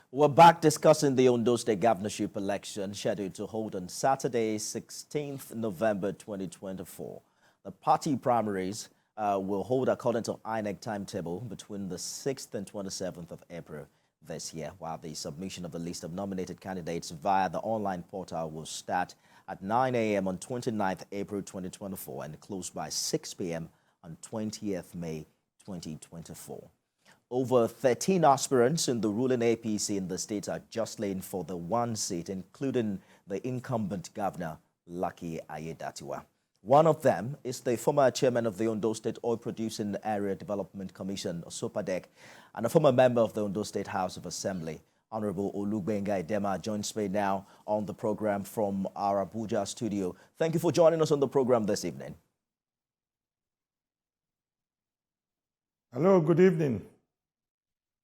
We're back discussing the Ondo State governorship election scheduled to hold on Saturday, 16th November 2024. The party primaries will hold according to INEC timetable between the 6th and 27th of April this year, while the submission of the list of nominated candidates via the online portal will start at 9 a.m. on 29th April 2024 and close by 6 p.m. on 20th May 2024. Over 13 aspirants in the ruling APC in the state are jostling for the one seat, including the incumbent governor, Lucky Aiyedatiwa. One of them is the former chairman of the Ondo State Oil Producing Area Development Commission, SOPADEC, and a former member of the Ondo State House of Assembly. Honourable Edema joins me now on the program from our Abuja studio. Thank you for joining us on the program this evening. Hello, good evening.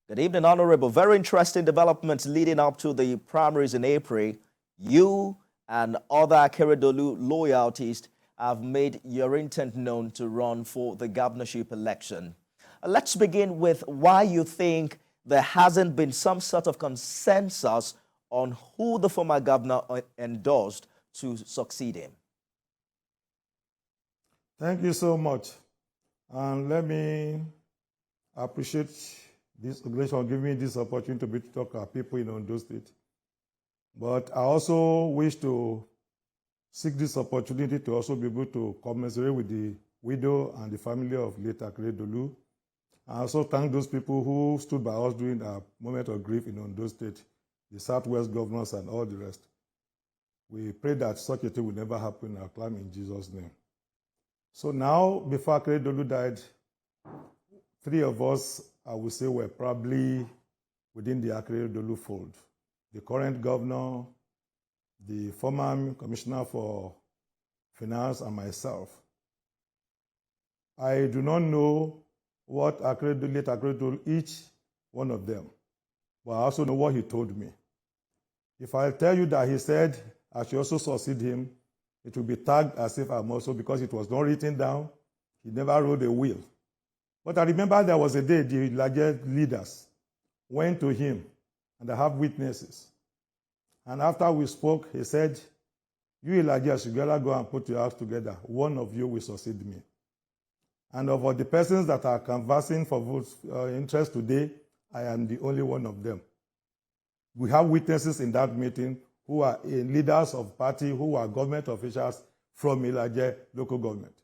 Good evening, Honourable. Very interesting developments leading up to the primaries in April. You and other Akeredolu loyalties have made your intent known to run for the governorship election. Let's begin with why you think there hasn't been some sort of consensus on who the former governor endorsed to succeed him. Thank you so much. And let me appreciate this organization for giving me this opportunity to talk to our people in Ondo State. But I also wish to seek this opportunity to also be able to commiserate with the widow and the family of late Akeredolu. I also thank those people who stood by us during our moment of grief in Ondo State, the Southwest governors and all the rest. We pray that such a thing will never happen in our climb in Jesus' name. So now, before Akeredolu died, three of us, I would say, were probably within the Akeredolu fold. The current governor, the former commissioner for finance, and myself. I do not know what late Akeredolu, each one of them, but I also know what he told me. If I tell you that he said I should also succeed him, it will be tagged as if I'm also, because it was not written down. He never wrote a will. But I remember there was a day the largest leaders went to him, and I have witnesses. And after we spoke, he said, you Elijah should go and put your house together. One of you will succeed me. And of the persons that are canvassing for votes interest today, I am the only one of them. We have witnesses in that meeting who are leaders of party, who are government officials from Elijah local government.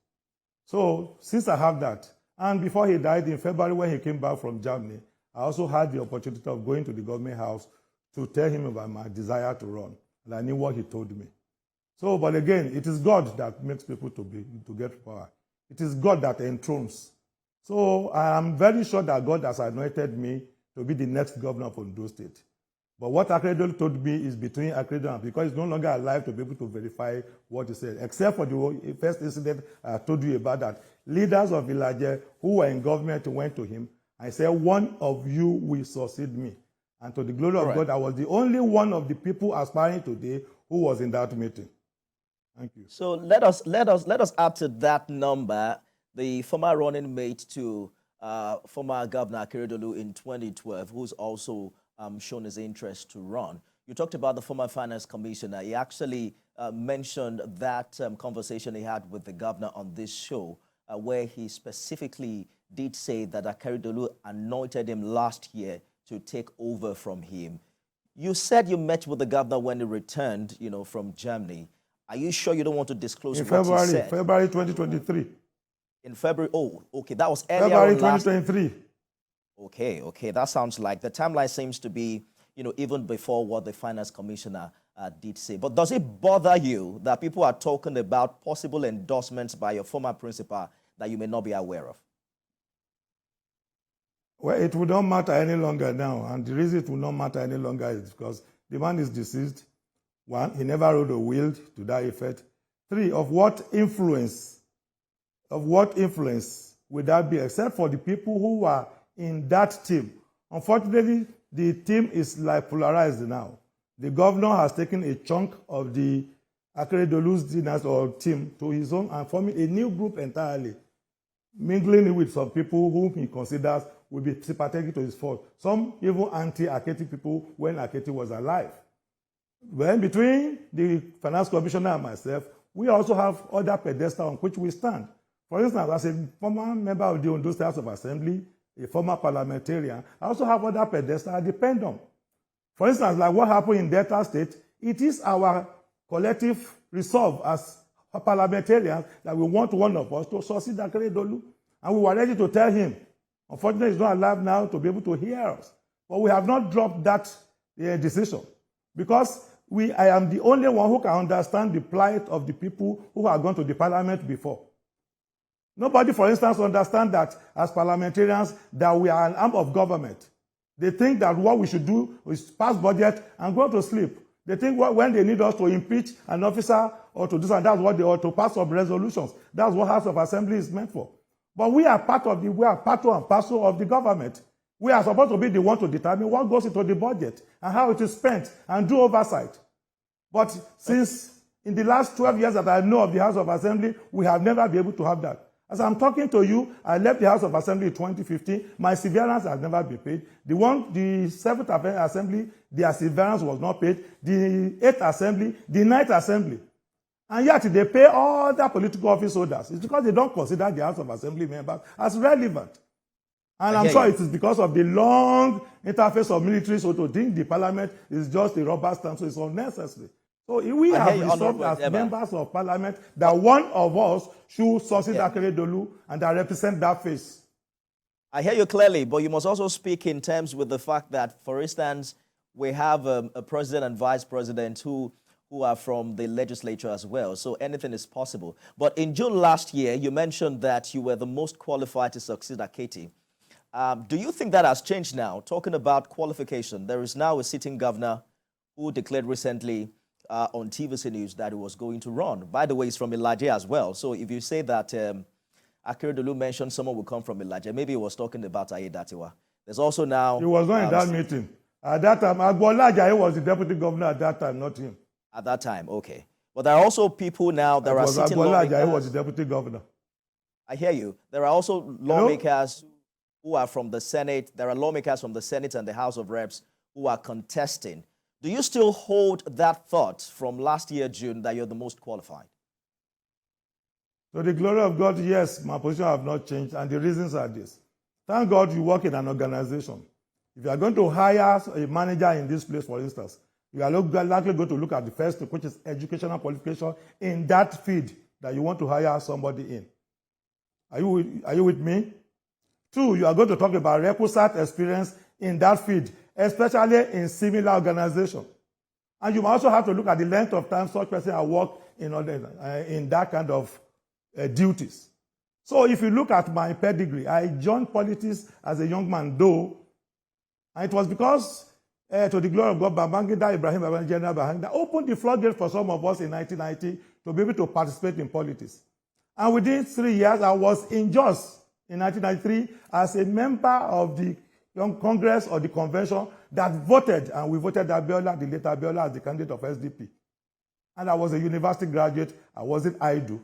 So since I have that, and before he died in February when he came back from Germany, I also had the opportunity of going to the government house to tell him about my desire to run. And I knew what he told me. So, but again, it is God that makes people to get power. It is God that enthrones. So I am very sure that God has anointed me to be the next governor of Ondo State. But what Akeredolu told me is between Akeredolu and, because he's no longer alive to be able to verify what he said, except for the first incident I told you about, that leaders of Elijah who were in government went to him and said, one of you will succeed me. And to the glory of God, I was the only one of the people aspiring today who was in that meeting. Thank you. So let us add to that number the former running mate to former Governor Akeredolu in 2012, who's also shown his interest to run. You talked about the former finance commissioner. He actually mentioned that conversation he had with the governor on this show, where he specifically did say that Akeredolu anointed him last year to take over from him. You said you met with the governor when he returned, from Germany. Are you sure you don't want to disclose what he said? February 2023. In February, oh, okay, that was earlier February 2023. Okay, that sounds like the timeline seems to be, even before what the finance commissioner did say. But does it bother you that people are talking about possible endorsements by your former principal that you may not be aware of? Well, it will not matter any longer now. And the reason it will not matter any longer is because the man is deceased. One, he never wrote a will to that effect. Three, of what influence would that be, except for the people who are in that team? Unfortunately, the team is like polarized now. The governor has taken a chunk of the Akeredolu's dynasty or team to his own and forming a new group entirely, mingling with some people whom he considers will be sympathetic to his fault. Some even anti-Aketi people when Aketi was alive. Well, between the finance commissioner and myself, we also have other pedestals on which we stand. For instance, as a former member of the Ondo State House of Assembly, a former parliamentarian, I also have other pedestals I depend on. For instance, like what happened in Delta State, it is our collective resolve as parliamentarians that we want one of us to succeed Akeredolu. And we were ready to tell him. Unfortunately, he's not alive now to be able to hear us. But we have not dropped that decision. Because I am the only one who can understand the plight of the people who have gone to the parliament before. Nobody, for instance, understands that as parliamentarians that we are an arm of government. They think that what we should do is pass budget and go to sleep. They think when they need us to impeach an officer or to do something, that's what they ought to pass some resolutions. That's what House of Assembly is meant for. But we are part and parcel of the government. We are supposed to be the one to determine what goes into the budget and how it is spent and do oversight. But since in the last 12 years that I know of the House of Assembly, we have never been able to have that. As I'm talking to you, I left the House of Assembly in 2015. My severance has never been paid. The 7th Assembly, their severance was not paid. The 8th Assembly, the 9th Assembly. And yet they pay all the political office holders. It's because they don't consider the House of Assembly members as relevant. And I'm sure it is because of the long interface of military, so to think the parliament is just a rubber stamp, so it's unnecessary. So we have resolved as members of parliament that one of us should succeed Akeredolu and that represent that face. I hear you clearly, but you must also speak in terms with the fact that, for instance, we have a president and vice president who are from the legislature as well. So anything is possible. But in June last year, you mentioned that you were the most qualified to succeed Aketi. Do you think that has changed now? Talking about qualification, there is now a sitting governor who declared recently on TVC News that he was going to run. By the way, he's from Ilaje as well. So if you say that Akeredolu mentioned someone will come from Ilaje, maybe he was talking about Aiyedatiwa. There's also now... He was not in that meeting. At that time, Agbola Ajayi was the deputy governor at that time, not him. At that time, okay. But there are also people now that are sitting lawmakers. Agbola Ajayi was the deputy governor. I hear you. There are also lawmakers who are from the Senate. There are lawmakers from the Senate and the House of Reps who are contesting. Do you still hold that thought from last year, June, that you're the most qualified? To the glory of God, yes, my position have not changed, and the reasons are this. Thank God you work in an organization. If you are going to hire a manager in this place, for instance, you are likely going to look at the first, which is educational qualification in that field that you want to hire somebody in. Are you with me? 2, you are going to talk about requisite experience in that field, especially in similar organization. And you also have to look at the length of time such person has worked in that kind of duties. So if you look at my pedigree, I joined politics as a young man, though, and it was because, to the glory of God, Babangida Ibrahim, General Babangida, opened the floodgate for some of us in 1990 to be able to participate in politics. And within 3 years, I was in Jos in 1993 as a member of the Young Congress or the convention that voted, and we voted Abiola, the late Abiola, as the candidate of SDP. And I was a university graduate. I wasn't idle.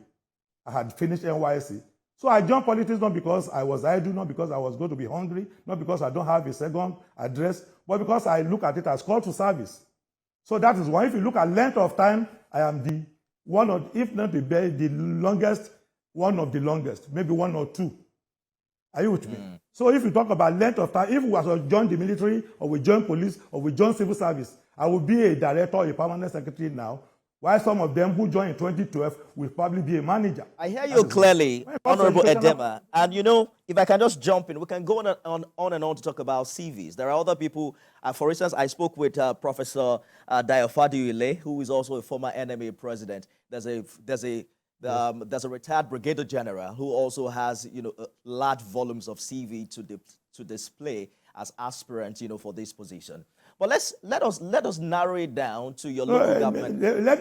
I had finished NYSC. So I joined politics not because I was idle, not because I was going to be hungry, not because I don't have a second address, but because I look at it as call to service. So that is why, if you look at length of time, I am the one of, if not the longest, one of the longest, maybe 1 or 2. Are you with me? So if you talk about length of time, if we was to join the military, or we join police, or we join civil service, I would be a director or a permanent secretary now, while some of them who joined in 2012 will probably be a manager. I hear you clearly, Honourable Edema. And you know, if I can just jump in, we can go on and on to talk about CVs. There are other people, for instance, I spoke with Professor Diofadiule, who is also a former NMA president. There's a retired brigadier general who also has, large volumes of CV to display as aspirant, for this position. But let us narrow it down to your local government. Let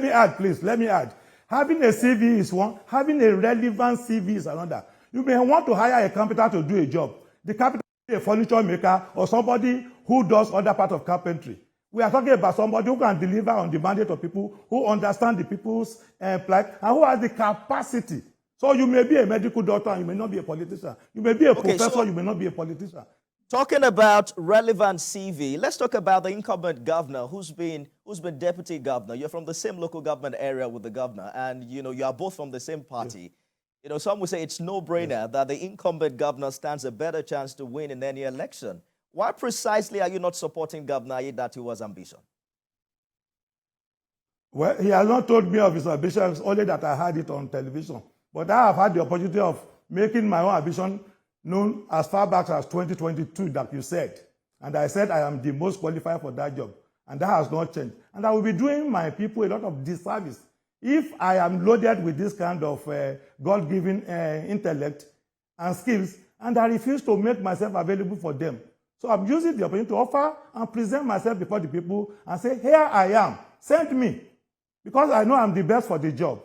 me add, please. Let me add. Having a CV is one. Having a relevant CV is another. You may want to hire a carpenter to do a job. The carpenter is a furniture maker or somebody who does other part of carpentry. We are talking about somebody who can deliver on the mandate of people, who understand the people's plight, and who has the capacity. So you may be a medical doctor and you may not be a politician. You may be a professor, you may not be a politician. Talking about relevant CV, let's talk about the incumbent governor who's been deputy governor. You're from the same local government area with the governor, and you are both from the same party. Yes. Some would say it's no-brainer that the incumbent governor stands a better chance to win in any election. Why precisely are you not supporting Governor Aiyedatiwa's ambition? Well, he has not told me of his ambition, it's only that I heard it on television. But I have had the opportunity of making my own ambition known as far back as 2022 that you said. And I said I am the most qualified for that job. And that has not changed. And I will be doing my people a lot of disservice if I am loaded with this kind of God-given intellect and skills, and I refuse to make myself available for them. So I'm using the opportunity to offer and present myself before the people and say, here I am, send me. Because I know I'm the best for the job.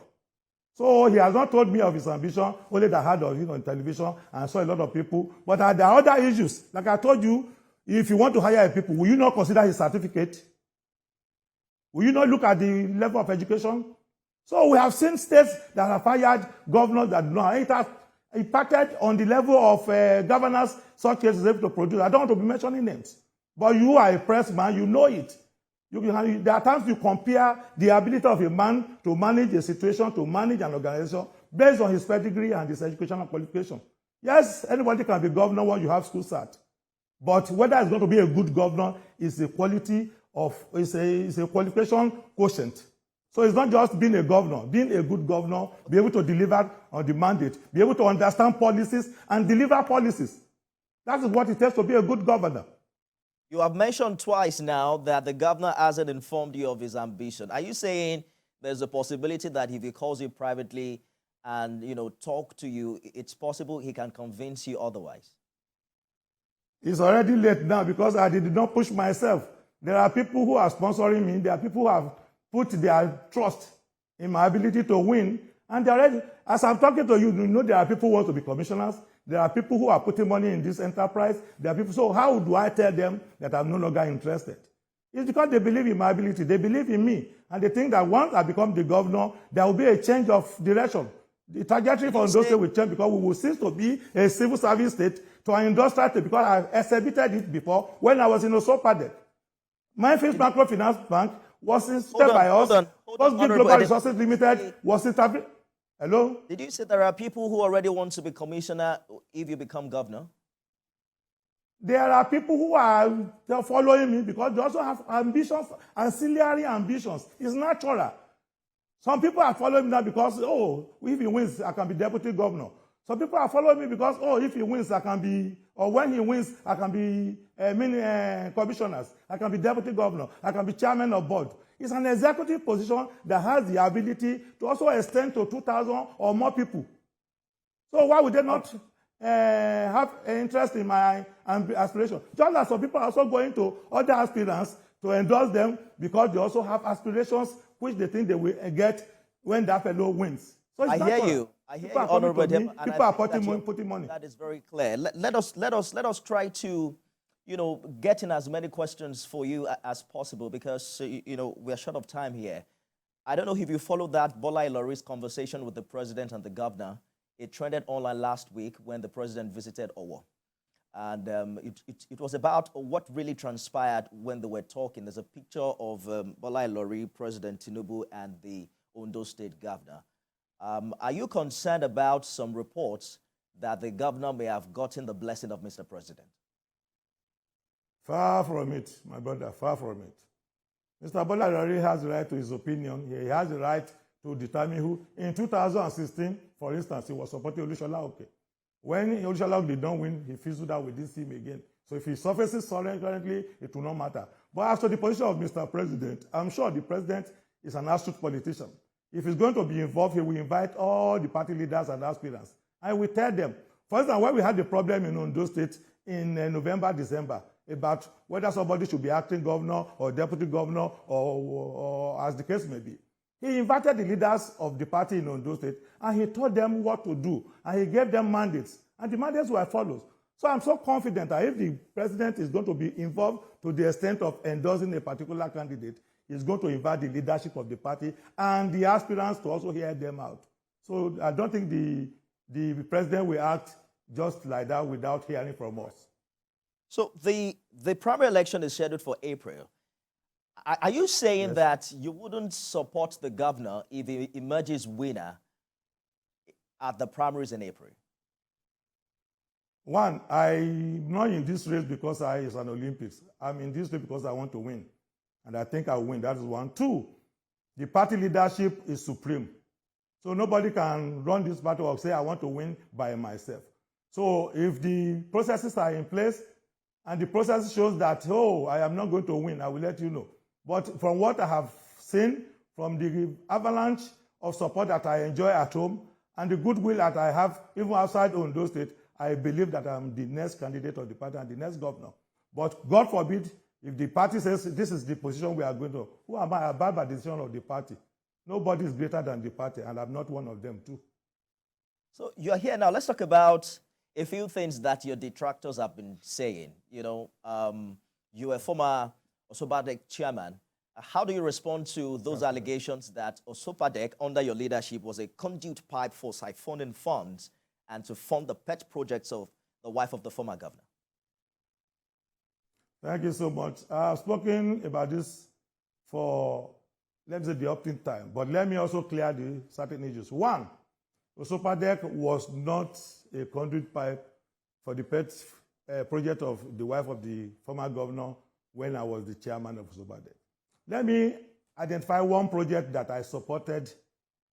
So he has not told me of his ambition, only that I heard of it on television and saw a lot of people. But there are other issues. Like I told you, if you want to hire people, will you not consider his certificate? Will you not look at the level of education? So we have seen states that have hired governors that do not. It has impacted on the level of governors such cases able to produce. I don't want to be mentioning names. But you are a press man, you know it. There are times you compare the ability of a man to manage a situation, to manage an organization, based on his pedigree and his educational qualification. Yes, anybody can be governor when you have school cert. But whether it's going to be a good governor is a quality of, is a qualification quotient. So it's not just being a governor, being a good governor, be able to deliver on the mandate, be able to understand policies and deliver policies. That is what it takes to be a good governor. You have mentioned twice now that the governor hasn't informed you of his ambition. Are you saying there's a possibility that if he calls you privately and, talk to you, it's possible he can convince you otherwise? It's already late now because I did not push myself. There are people who are sponsoring me. There are people who have put their trust in my ability to win. And already, as I'm talking to you, there are people who want to be commissioners. There are people who are putting money in this enterprise. There are people. So how do I tell them that I'm no longer interested? It's because they believe in my ability. They believe in me. And they think that once I become the governor, there will be a change of direction. The trajectory for Ondo State will change because we will cease to be a civil service state to an industrial state, because I've exhibited it before when I was in Osopadek. My first microfinance bank was installed by us. First Big Global Resources Limited was established. Hello? Did you say there are people who already want to be commissioner if you become governor? There are people who are following me because they also have ambitions, ancillary ambitions. It's natural. Some people are following me now because, if he wins, I can be deputy governor. Some people are following me because, if he wins, I can be, or when he wins, I can be commissioners. I can be deputy governor. I can be chairman of board. It's an executive position that has the ability to also extend to 2,000 or more people. So why would they not have an interest in my aspiration? Just as some people are also going to other aspirants to endorse them because they also have aspirations which they think they will get when that fellow wins. So I hear you, Honourable Edema. People are putting money. That is very clear. Let us try to, get in as many questions for you as possible because, we're short of time here. I don't know if you followed that Bola Ilori's conversation with the president and the governor. It trended online last week when the president visited Owo. And it was about what really transpired when they were talking. There's a picture of Bola Ilori, President Tinubu, and the Ondo State governor. Are you concerned about some reports that the governor may have gotten the blessing of Mr. President? Far from it, my brother, far from it. Mr. Bola Ilori has the right to his opinion. He has the right to determine who. In 2016, for instance, he was supporting Olusola Oke. When Olusola Oke did not win, he fizzled out with this team again. So if he surfaces currently, it will not matter. But as to the position of Mr. President, I'm sure the president is an astute politician. If he's going to be involved, he will invite all the party leaders and aspirants. And we tell them, for instance, when we had the problem in Ondo State in November, December, about whether somebody should be acting governor or deputy governor or as the case may be, he invited the leaders of the party in Ondo State and he told them what to do and he gave them mandates. And the mandates were followed. So I'm so confident that if the president is going to be involved to the extent of endorsing a particular candidate, he's going to invite the leadership of the party and the aspirants to also hear them out. So I don't think the president will act just like that without hearing from us. So the primary election is scheduled for April. Are you saying Yes. that you wouldn't support the governor if he emerges winner at the primaries in April? One, I'm not in this race because it's an Olympics. I'm in this race because I want to win. And I think I'll win. That is one. Two, the party leadership is supreme. So nobody can run this party or say, I want to win by myself. So if the processes are in place and the process shows that, oh, I am not going to win, I will let you know. But from what I have seen, from the avalanche of support that I enjoy at home and the goodwill that I have even outside Ondo State, I believe that I'm the next candidate of the party and the next governor. But God forbid, if the party says this is the position we are going to, who am I? I abide by the decision of the party. Nobody is greater than the party, and I'm not one of them too. So you're here now. Let's talk about a few things that your detractors have been saying. You're a former Osobadek chairman. How do you respond to those allegations that Osobadek, under your leadership, was a conduit pipe for siphoning funds and to fund the pet projects of the wife of the former governor? Thank you so much. I've spoken about this for, let me say, the opting time, but let me also clear the certain issues. One, Osobadek was not a conduit pipe for the pet project of the wife of the former governor when I was the chairman of Osobadek. Let me identify one project that I supported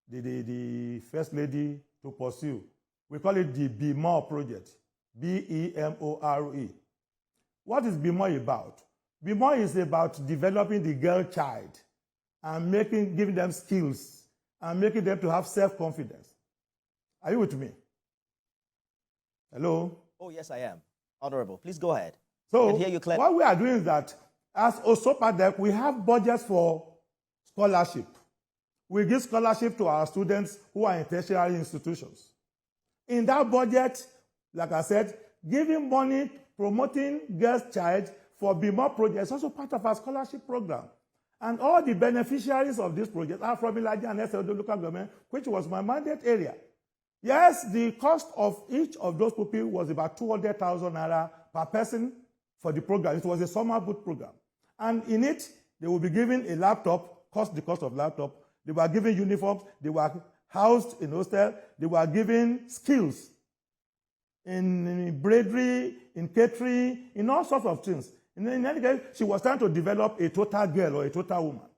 the First Lady to pursue. We call it the BEMORE project, B-E-M-O-R-E. What is BEMORE about? BEMORE is about developing the girl child and giving them skills and making them to have self-confidence. Are you with me? Hello? Oh, yes, I am. Honorable, please go ahead. So I can hear you clearly. What we are doing is that as Osobadek, we have budgets for scholarship. We give scholarship to our students who are in tertiary institutions. In that budget, like I said, giving money, promoting girls' child for BEMORE projects is also part of our scholarship program. And all the beneficiaries of this project are from Ilaji and Akeredolu local government, which was my mandate area. Yes, the cost of each of those pupils was about 200,000 naira per person for the program. It was a summer boot program. And in it, they will be given a laptop, the cost of laptop. They were given uniforms. They were housed in hostel. They were given skills in braidry, in catering, in all sorts of things. In any case, she was trying to develop a total girl or a total woman.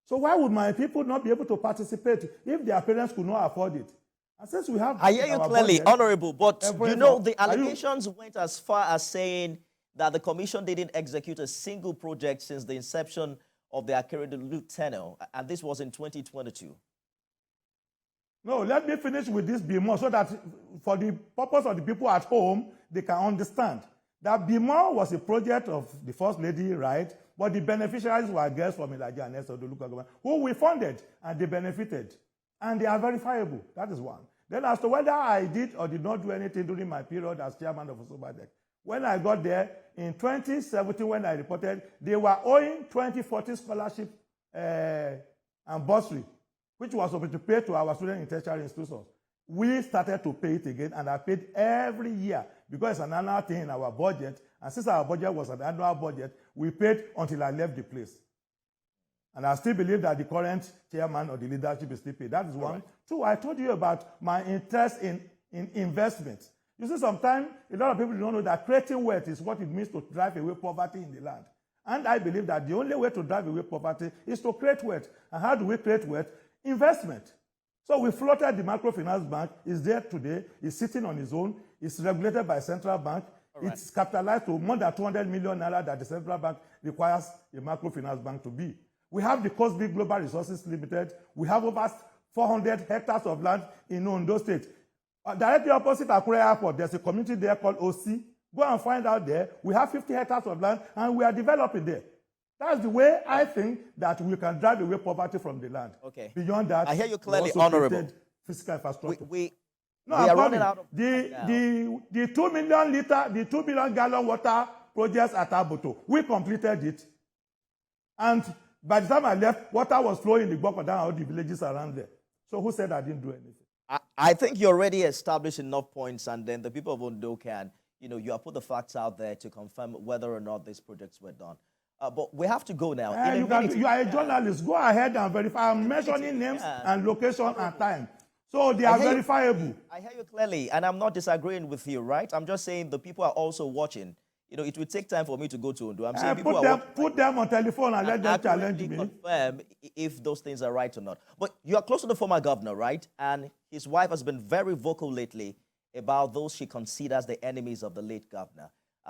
So why would my people not be able to participate if their parents could not afford it? And since we have, I hear you clearly, budget, Honorable, but the allegations went as far as saying that the commission didn't execute a single project since the inception of the Akeredolu tenure, and this was in 2022. No, let me finish with this BEMORE so that for the purpose of the people at home, they can understand that BEMORE was a project of the First Lady, right? But the beneficiaries were girls from Ilaji and Akeredolu local government who we funded and they benefited. And they are verifiable. That is one. Then as to whether I did or did not do anything during my period as chairman of Osobadek, when I got there in 2017, when I reported, they were owing 2040 scholarship and bursary, which was supposed to pay to our students in tertiary institutions. We started to pay it again, and I paid every year because it's an annual thing in our budget. And since our budget was an annual budget, we paid until I left the place. And I still believe that the current chairman of the leadership is still paid. That is one. Right. Two, I told you about my interest in investment. You see, sometimes a lot of people don't know that creating wealth is what it means to drive away poverty in the land. And I believe that the only way to drive away poverty is to create wealth. And how do we create wealth? Investment. So we floated the microfinance bank. It's there today. It's sitting on its own. It's regulated by central bank. Right. It's capitalized to more than 200 million naira that the central bank requires a microfinance bank to be. We have the Cosby Global Resources Limited. We have over 400 hectares of land in Ondo State. Directly opposite Akure Airport, there's a community there called OC. Go and find out there. We have 50 hectares of land, and we are developing there. That's the way I think that we can drive away poverty from the land. Okay. Beyond that, I hear you clearly, Honourable. Physical infrastructure. We are running out of the 2 million liter, the 2 million gallon water projects at Aboto. We completed it, and by the time I left, water was flowing in the Bokodan and all the villages around there. So who said I didn't do anything? I think you already established enough points, and then the people of Ondo can, you have put the facts out there to confirm whether or not these projects were done. But we have to go now. You are a journalist. Go ahead and verify. I'm mentioning names and location and time. So they are verifiable. I hear you clearly, and I'm not disagreeing with you, right? I'm just saying the people are also watching. It will take time for me to go to Ondo. I'm saying put them on telephone and let them challenge me. Confirm if those things are right or not. But you are close to the former governor, right? And his wife has been very vocal lately about those she considers the enemies of the late governor.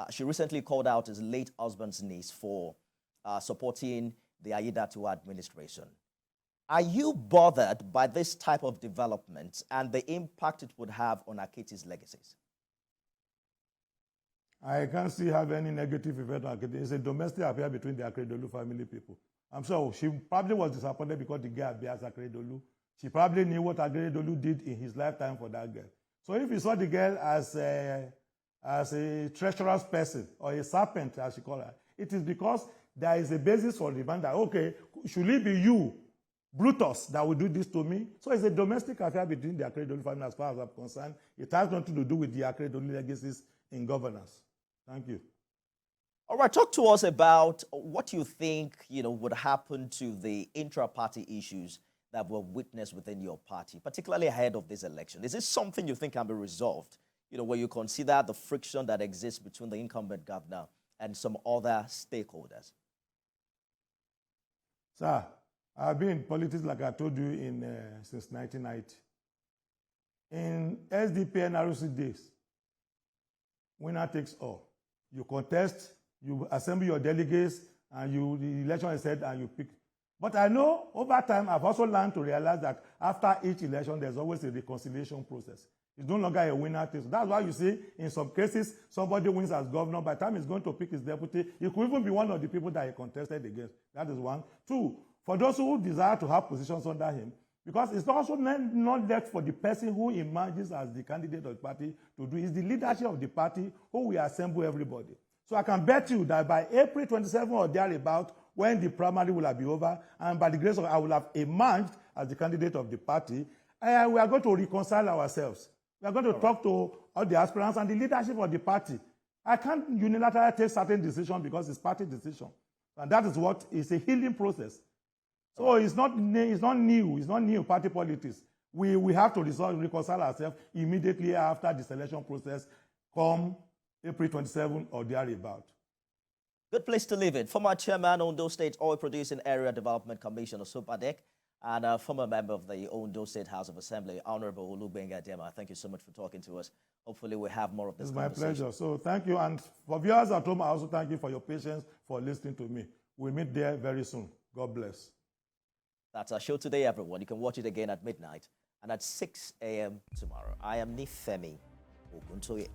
She recently called out his late husband's niece for supporting the Aiyedatiwa administration. Are you bothered by this type of development and the impact it would have on Akiti's legacies? I can't see have any negative effect on Akiti. It's a domestic affair between the Akeredolu family people. I'm sure she probably was disappointed because the girl bears Akeredolu. She probably knew what Akeredolu did in his lifetime for that girl. So if you saw the girl as a treacherous person or a serpent, as she called her, it is because there is a basis for the man that, okay, should it be you, Brutus, that will do this to me? So it's a domestic affair between the Akeredolu family as far as I'm concerned. It has nothing to do with the Akeredolu legacies in governance. Thank you. All right, talk to us about what you think, would happen to the intra-party issues that were witnessed within your party, particularly ahead of this election. Is this something you think can be resolved, where you consider the friction that exists between the incumbent governor and some other stakeholders? Sir, I've been in politics, like I told you, since 1990. In SDP and ROC days, winner takes all. You contest, you assemble your delegates, and the election is said, and you pick. But I know over time, I've also learned to realize that after each election, there's always a reconciliation process. It's no longer a winner takes. That's why you see, in some cases, somebody wins as governor. By the time he's going to pick his deputy, he could even be one of the people that he contested against. That is one. Two, for those who desire to have positions under him, because it's also not left for the person who emerges as the candidate of the party to do. It's the leadership of the party who will assemble everybody. So I can bet you that by April 27 or thereabout, when the primary will have been over, and by the grace of God, I will have emerged as the candidate of the party, and we are going to reconcile ourselves. We are going to talk to all the aspirants and the leadership of the party. I can't unilaterally take certain decisions because it's party decision. And that is what is a healing process. So it's not new party politics. We have to reconcile ourselves immediately after the selection process come April 27 or thereabout. Good place to live in. Former chairman, Ondo State Oil Producing Area Development Commission, Osupadek, and a former member of the Ondo State House of Assembly, Honourable Lucky Aiyedatiwa. Thank you so much for talking to us. Hopefully we'll have more of this conversation. It's my pleasure. So thank you. And for viewers at home, I also thank you for your patience, for listening to me. We'll meet there very soon. God bless. That's our show today, everyone. You can watch it again at midnight and at 6 a.m. tomorrow. I am Nifemi Oguntoye.